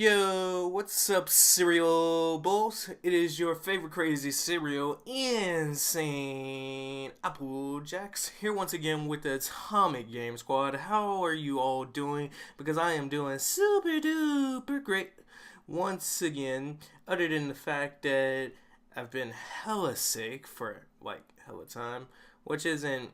Yo, what's up, cereal bulls? It is your favorite crazy cereal, InsaneAppleJackz, here once again with the Atomic Game Squad. How are you all doing? Because I am doing super duper great once again, other than the fact that I've been hella sick for like hella time, which isn't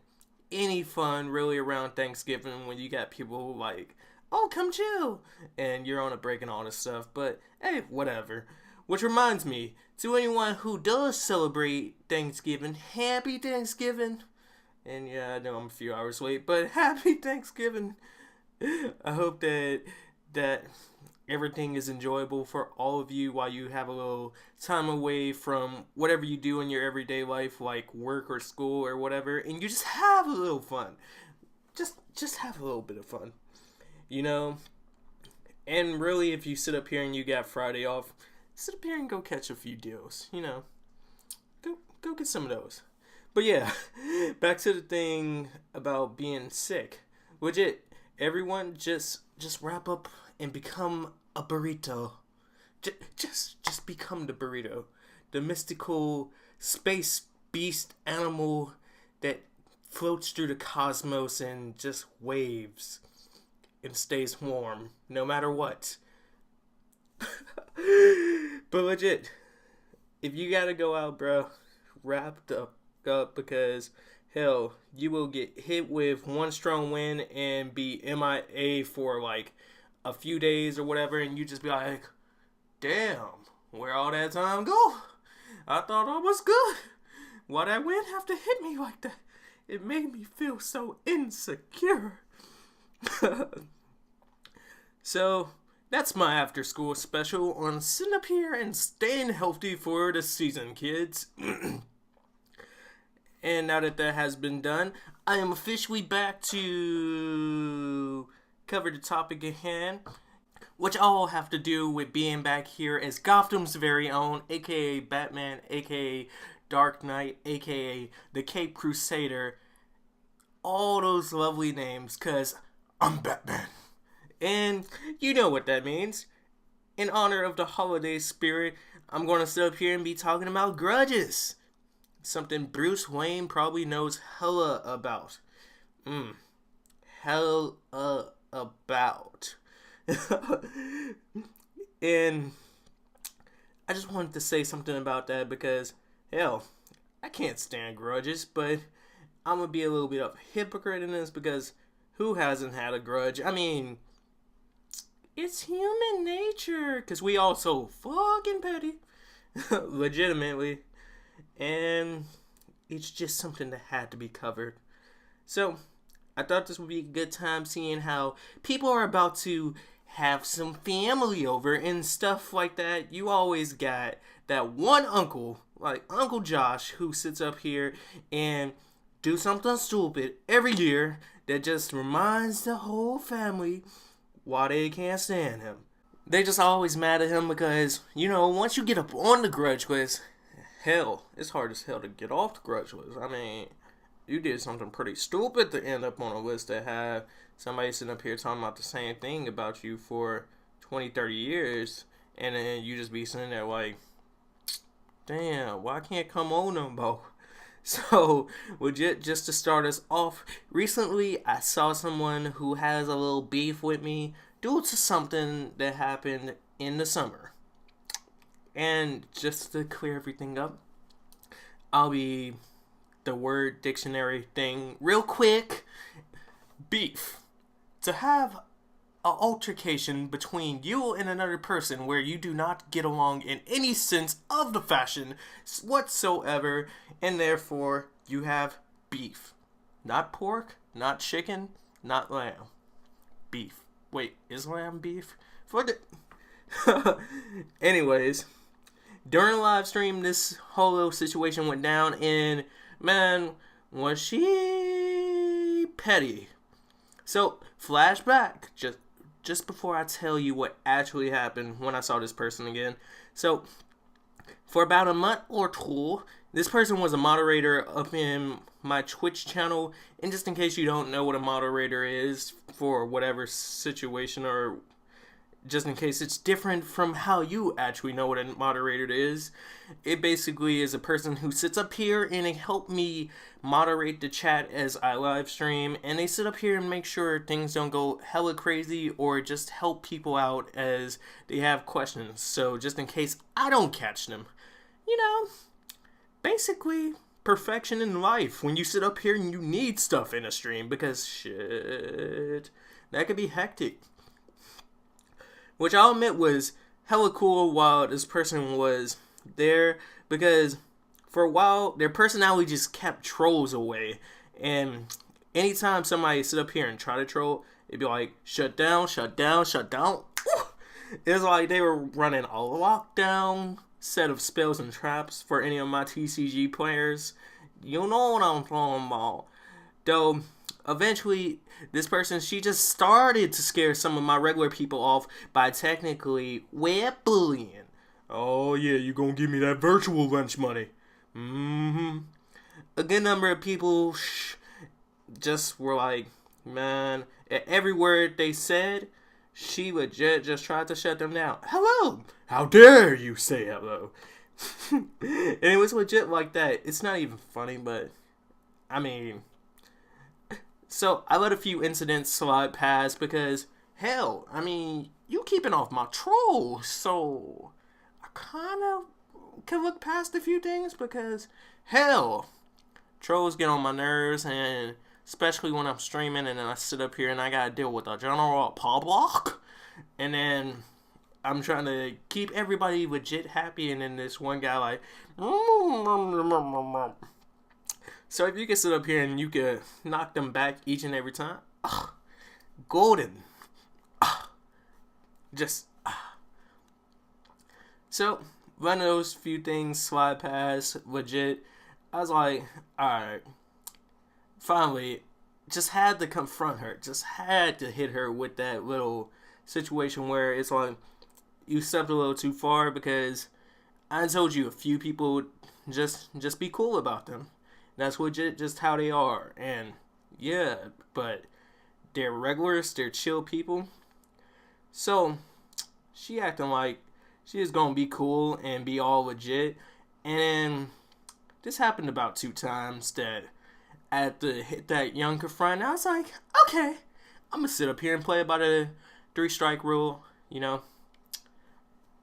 any fun really around Thanksgiving when you got people like, oh, come chill, and you're on a break and all this stuff, but hey, whatever. Which reminds me, to anyone who does celebrate Thanksgiving, happy Thanksgiving. And yeah, I know I'm a few hours late, but happy Thanksgiving. I hope that everything is enjoyable for all of you while you have a little time away from whatever you do in your everyday life, like work or school or whatever, and you just have a little fun. Just have a little bit of fun. You know, and really, if you sit up here and you got Friday off, sit up here and go catch a few deals. You know, go get some of those. But yeah, back to the thing about being sick. Legit, everyone just wrap up and become a burrito. Just become the burrito, the mystical space beast animal that floats through the cosmos and just waves and stays warm no matter what. But legit, if you gotta go out, bro, wrapped up because hell, you will get hit with one strong wind and be MIA for like a few days or whatever, and you just be like, damn, where all that time go? I thought I was good. Why that wind have to hit me like that? It made me feel so insecure. So, that's my after school special on sitting up here and staying healthy for the season, kids. And now that has been done, I am officially back to cover the topic at hand, which all have to do with being back here as Gotham's very own, aka Batman, aka Dark Knight, aka the Cape Crusader. All those lovely names, because I'm Batman. And you know what that means. In honor of the holiday spirit, I'm going to sit up here and be talking about grudges. Something Bruce Wayne probably knows hella about. Hella about. And I just wanted to say something about that because, hell, I can't stand grudges, but I'm going to be a little bit of a hypocrite in this because who hasn't had a grudge? I mean, it's human nature, because we all so fucking petty, legitimately, and it's just something that had to be covered. So, I thought this would be a good time seeing how people are about to have some family over and stuff like that. You always got that one uncle, like Uncle Josh, who sits up here and do something stupid every year that just reminds the whole family why they can't stand him. They just always mad at him because, you know, once you get up on the grudge list, hell, it's hard as hell to get off the grudge list. I mean, you did something pretty stupid to end up on a list that have somebody sitting up here talking about the same thing about you for 20, 30 years, and then you just be sitting there like, damn, why can't come on no more? So, legit, just to start us off, recently I saw someone who has a little beef with me due to something that happened in the summer. And just to clear everything up, I'll be the word dictionary thing real quick. Beef. To have an altercation between you and another person where you do not get along in any sense of the fashion whatsoever, and therefore you have beef. Not pork, not chicken, not lamb. Beef. Wait, is lamb beef? For the anyways, during the live stream, this whole little situation went down, and man, was she petty. So, flashback, just before I tell you what actually happened when I saw this person again. So, for about a month or two, this person was a moderator up in my Twitch channel. And just in case you don't know what a moderator is for whatever situation or just in case it's different from how you actually know what a moderator is. It basically is a person who sits up here and they help me moderate the chat as I live stream, and they sit up here and make sure things don't go hella crazy or just help people out as they have questions. So just in case I don't catch them, basically perfection in life when you sit up here and you need stuff in a stream, because shit, that could be hectic. Which I'll admit was hella cool while this person was there, because for a while their personality just kept trolls away. And anytime somebody sit up here and try to troll, it'd be like, shut down, shut down, shut down. It's like they were running a lockdown set of spells and traps for any of my TCG players. You know what I'm talking about. Though, eventually, this person, she just started to scare some of my regular people off by technically web bullying. Oh yeah, you gonna give me that virtual lunch money. A good number of people just were like, man, at every word they said, she legit just tried to shut them down. Hello! How dare you say hello? And it was legit like that. It's not even funny, but I mean, so I let a few incidents slide past because, hell, I mean, you keeping off my trolls, so I kind of can look past a few things because, hell, trolls get on my nerves, and especially when I'm streaming and then I sit up here and I gotta deal with a general public, and then I'm trying to keep everybody legit happy, and then this one guy like, so if you can sit up here and you can knock them back each and every time, golden. So one of those few things slide past, legit. I was like, alright. Finally, just had to confront her. Just had to hit her with that little situation where it's like, you stepped a little too far, because I told you a few people, just be cool about them. That's legit just how they are. And yeah, but they're regulars, they're chill people. So she acting like she is gonna be cool and be all legit. And then this happened about 2 times that I had to hit that young confront. I was like, okay, I'm gonna sit up here and play by the 3-strike rule,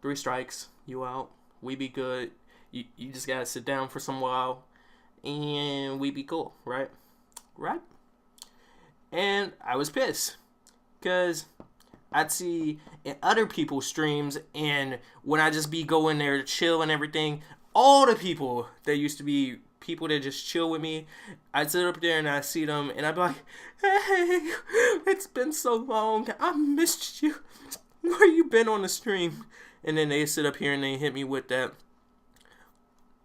3 strikes, you out. We be good. You just gotta sit down for some while, and we be cool, right? Right? And I was pissed, because I'd see in other people's streams, and when I just be going there to chill and everything, all the people that used to be people that just chill with me, I'd sit up there and I see them, and I'd be like, hey, it's been so long, I missed you. Where you been on the stream? And then they sit up here and they hit me with that.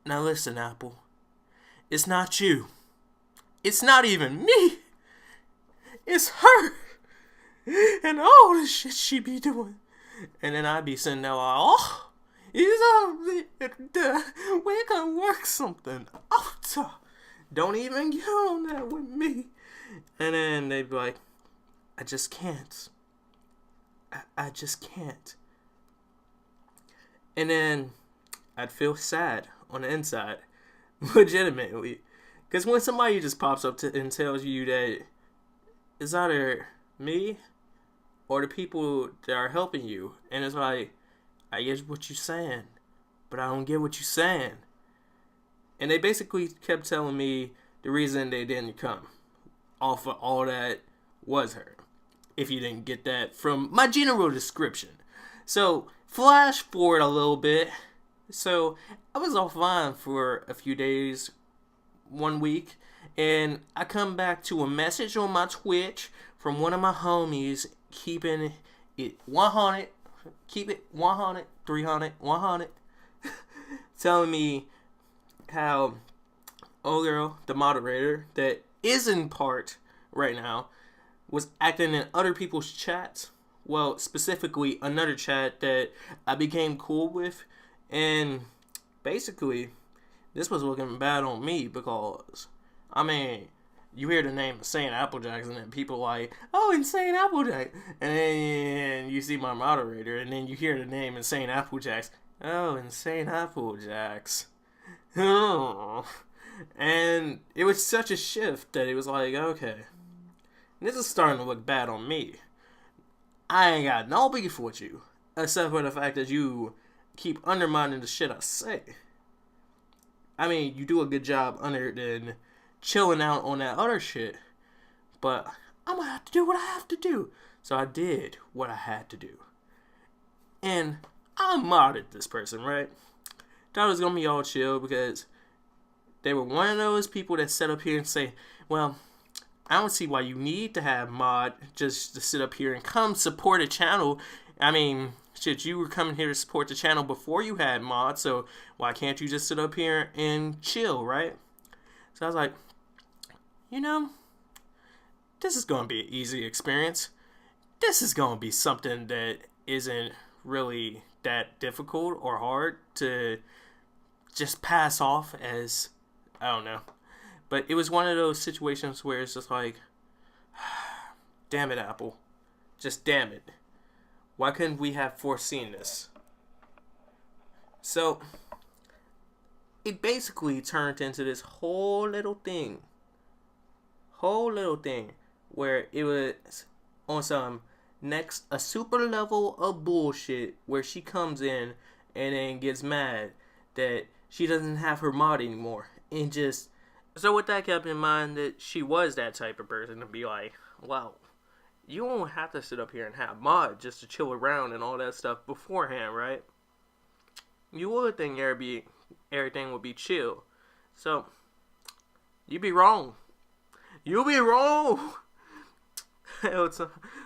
Now listen, Apple. It's not you. It's not even me. It's her. And all the shit she be doing. And then I'd be sitting there like, oh, we can work something out. Don't even get on that with me. And then they'd be like, I just can't. I just can't. And then I'd feel sad on the inside, legitimately. Because when somebody just pops up and tells you that it's either me or the people that are helping you, and it's like, I get what you're saying, but I don't get what you're saying. And they basically kept telling me the reason they didn't come off of all that was her. If you didn't get that from my general description. So, flash forward a little bit. So, I was offline for a few days, 1 week, and I come back to a message on my Twitch from one of my homies, keeping it 100, keep it 100, 300, 100, telling me how old girl, the moderator, that is in part right now, was acting in other people's chats. Well, specifically another chat that I became cool with. And basically, this was looking bad on me because, I mean, you hear the name InsaneAppleJackz, and then people like, oh, InsaneAppleJackz, and then you see my moderator, and then you hear the name InsaneAppleJackz. Oh, InsaneAppleJackz. Oh. And it was such a shift that it was like, okay, this is starting to look bad on me. I ain't got no beef with you, except for the fact that you keep undermining the shit I say. I mean, you do a good job other than chilling out on that other shit, but I'm gonna have to do what I have to do. So I did what I had to do. And I modded this person, right? Thought it was gonna be all chill because they were one of those people that sit up here and say, well, I don't see why you need to have mod just to sit up here and come support a channel. I mean, shit, you were coming here to support the channel before you had mod, so why can't you just sit up here and chill, right? So I was like, you know, this is going to be an easy experience. This is going to be something that isn't really that difficult or hard to just pass off as, I don't know. But it was one of those situations where it's just like, damn it, Apple. Just damn it. Why couldn't we have foreseen this? So, it basically turned into this whole little thing. Where it was on some a super level of bullshit where she comes in and then gets mad that she doesn't have her mod anymore. And just... So with that kept in mind that she was that type of person to be like, wow, you don't have to sit up here and have mod just to chill around and all that stuff beforehand, right? You would think everything would be chill. So, you'd be wrong. You'll be wrong.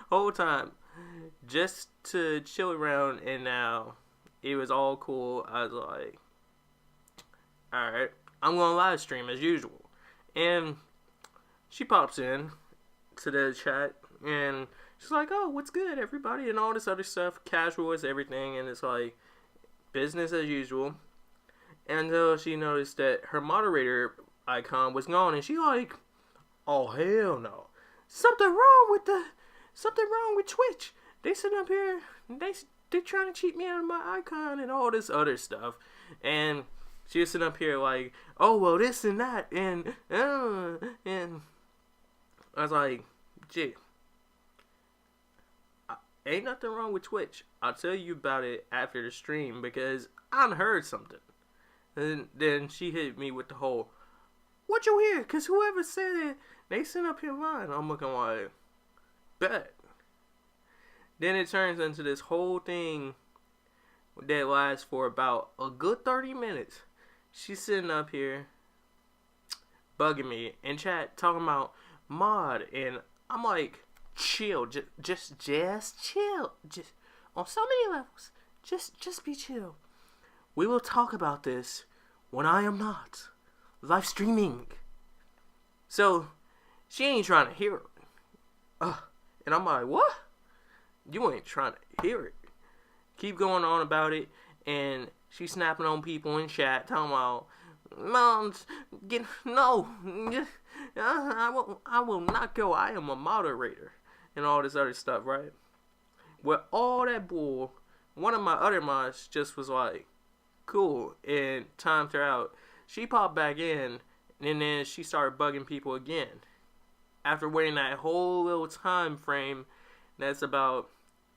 Whole time. Just to chill around, and now it was all cool. I was like, alright, I'm going to live stream as usual. And she pops in to the chat, and she's like, oh, what's good, everybody, and all this other stuff. Casual as everything, and it's like business as usual. And until she noticed that her moderator icon was gone, and she like, oh, hell no. Something wrong with Twitch. They sitting up here, they trying to cheat me out of my icon and all this other stuff. And she was sitting up here like, oh, well, this and that, and I was like, gee, ain't nothing wrong with Twitch. I'll tell you about it after the stream because I heard something. And then she hit me with the whole, what you hear? Because whoever said it, they sent up here lying. I'm looking like, bet. Then it turns into this whole thing that lasts for about a good 30 minutes. She's sitting up here bugging me in chat talking about mod, and I'm like, chill, just chill, just on so many levels, just be chill. We will talk about this when I am not live streaming. So she ain't trying to hear it, and I'm like, what? You ain't trying to hear it. Keep going on about it, and she's snapping on people in chat, talking about, I will not go. I am a moderator, and all this other stuff, right? With all that bull, one of my other mods just was like, cool, and timed her out. She popped back in, and then she started bugging people again. After waiting that whole little time frame, that's about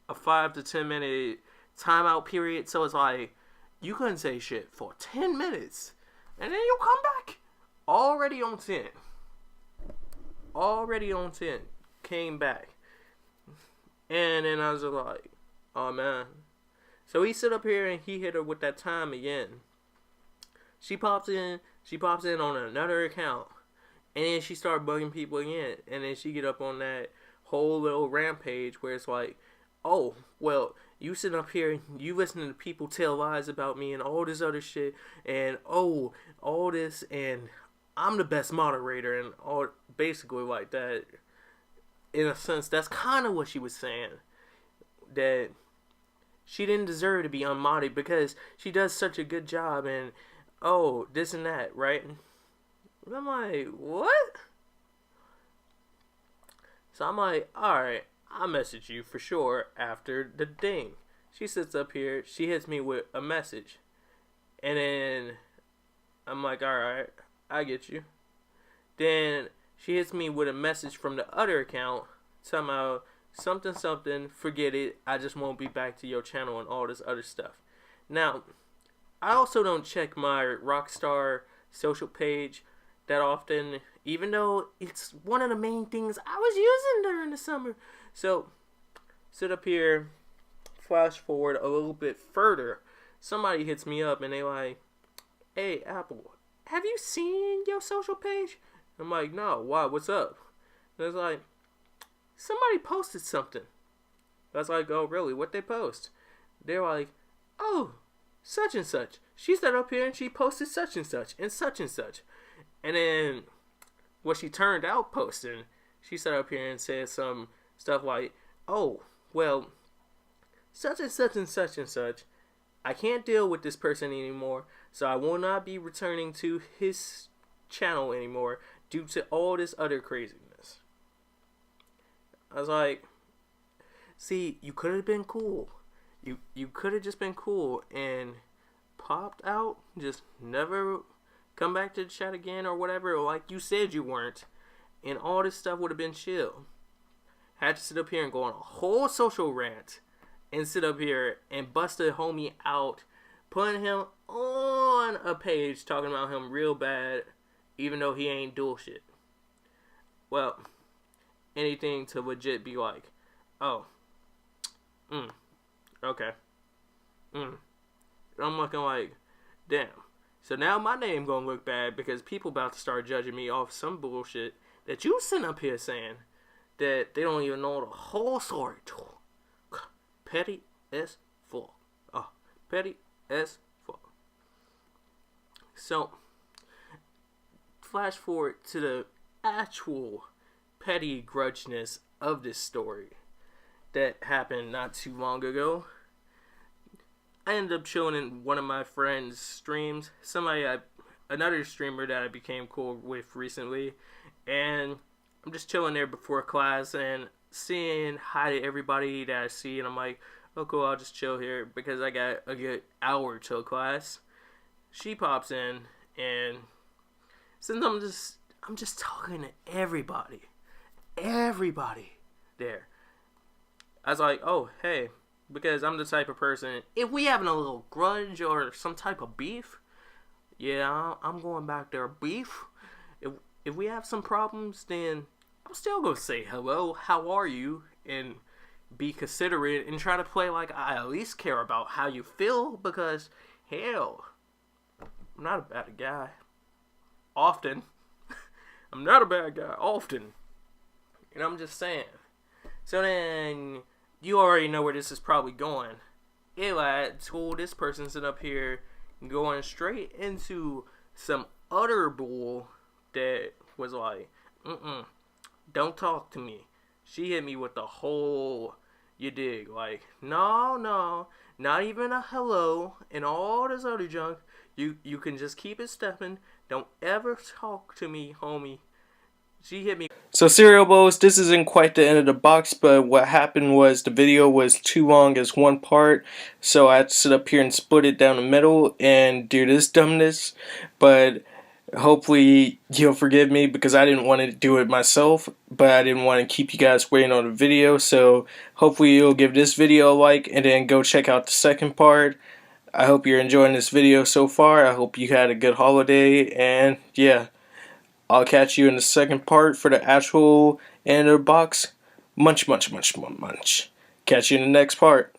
a 5 to 10 minute timeout period. So it's like, you couldn't say shit for 10 minutes. And then you come back. Already on 10. Came back. And then I was like, oh man. So he sit up here and he hit her with that time again. She pops in on another account. And then she started bugging people again. And then she get up on that whole little rampage where it's like, oh, well, you sitting up here, you listening to people tell lies about me and all this other shit, and oh, all this, and I'm the best moderator, and all, basically like that. In a sense, that's kind of what she was saying. That she didn't deserve to be unmodded because she does such a good job, and oh, this and that, right? And I'm like, what? So I'm like, alright, I'll message you for sure after the ding. She sits up here, she hits me with a message. And then I'm like, alright, I get you. Then she hits me with a message from the other account, somehow, something, forget it, I just won't be back to your channel and all this other stuff. Now, I also don't check my Rockstar social page that often, even though it's one of the main things I was using during the summer. So, sit up here, flash forward a little bit further, somebody hits me up and they like, hey, Apple, have you seen your social page? I'm like, no, why, what's up? And it's like, somebody posted something. I was like, oh, really, what they post? They're like, oh, such and such. She sat up here and she posted such and such and such and such. And then what she turned out posting, she sat up here and said some stuff like, oh, well, such and such and such and such, I can't deal with this person anymore, so I will not be returning to his channel anymore due to all this other craziness. I was like, see, you could have been cool. You could have just been cool and popped out, just never come back to the chat again or whatever, like you said you weren't, and all this stuff would have been chill. Had to sit up here and go on a whole social rant and sit up here and bust a homie out, putting him on a page talking about him real bad, even though he ain't dual shit. Well, anything to legit be like, oh, okay, I'm looking like, damn. So now my name gonna look bad because people about to start judging me off some bullshit that you sitting up here saying that they don't even know the whole story. Petty as fuck. Oh, petty as fuck. So, flash forward to the actual petty grudginess of this story that happened not too long ago. I ended up chilling in one of my friend's streams, another streamer that I became cool with recently, and I'm just chilling there before class and saying hi to everybody that I see, and I'm like, oh cool, I'll just chill here because I got a good hour till class. She pops in, and since I'm just talking to everybody there, I was like, oh hey, because I'm the type of person, if we having a little grudge or some type of beef, yeah, I'm going back there beef. If we have some problems, then I'm still gonna say hello, how are you, and be considerate and try to play like I at least care about how you feel, because hell, I'm not a bad guy. Often. I'm not a bad guy. Often. And I'm just saying. So then, you already know where this is probably going. Eli told this person sitting up here going straight into some utter bull that was like, don't talk to me. She hit me with the whole, you dig, like, no, not even a hello and all this other junk. You can just keep it stepping. Don't ever talk to me, homie. She hit me. So Cereal Bowls, this isn't quite the end of the box, but what happened was the video was too long as one part, so I had to sit up here and split it down the middle and do this dumbness. But hopefully you'll forgive me because I didn't want to do it myself, but I didn't want to keep you guys waiting on the video. So hopefully you'll give this video a like and then go check out the second part. I hope you're enjoying this video so far. I hope you had a good holiday, and yeah, I'll catch you in the second part for the actual end of the box. Munch. Catch you in the next part.